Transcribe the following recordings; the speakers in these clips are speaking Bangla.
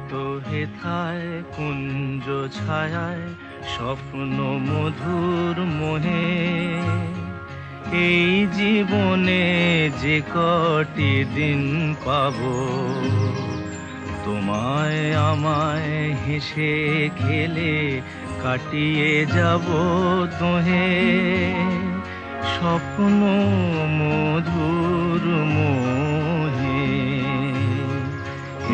তো হেথায় কুঞ্জ ছায়ায় স্বপ্ন মধুর মোহে এই জীবনে যে কটি দিন পাবো তোমায় আমায় হেসে খেলে কাটিয়ে যাব তোহে স্বপ্ন মধুর মোহে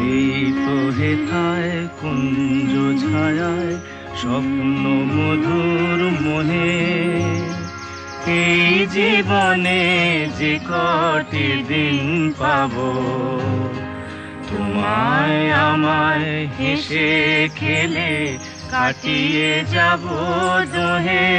এই তো হেথায় কুঞ্জ ছায়ায় স্বপ্ন মধুর মোহে এই জীবনে যে কটি দিন পাবো তোমায় আমায় হেসে খেলে কাটিয়ে যাব দোহে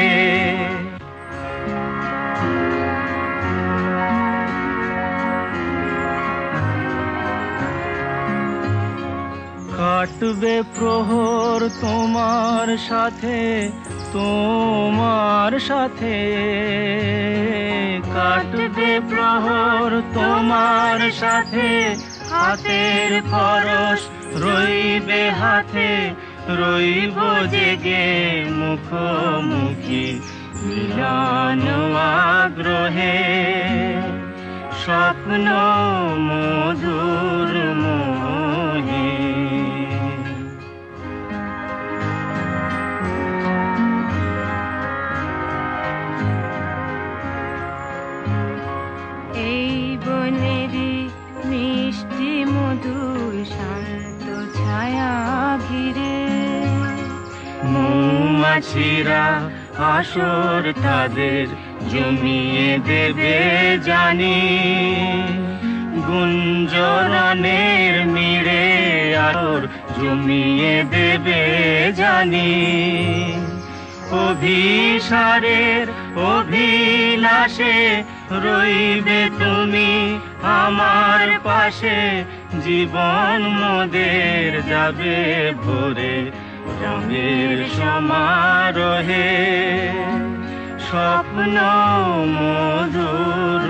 কাটবে প্রহর তোমার সাথে কাটবে প্রহর তোমার সাথে হাতের পরশ রইবে হাতে রইব জেগে মুখোমুখি মিলন আগ্রহে স্বপ্ন মধুর মোহে এই বনেরই মিষ্টি মধুর শান্ত ছায়া ঘিরে মৌমাছিরা আসর তাদের জমিয়ে দেবে জানি গুঞ্জরণের মিড়ে আসর জমিয়ে দেবে জানি অভিসারের অভিলাষে রইবে তুমি আমার পাশে জীবন মোদের যাবে ভরে রঙের সমারোহে স্বপ্ন মধুর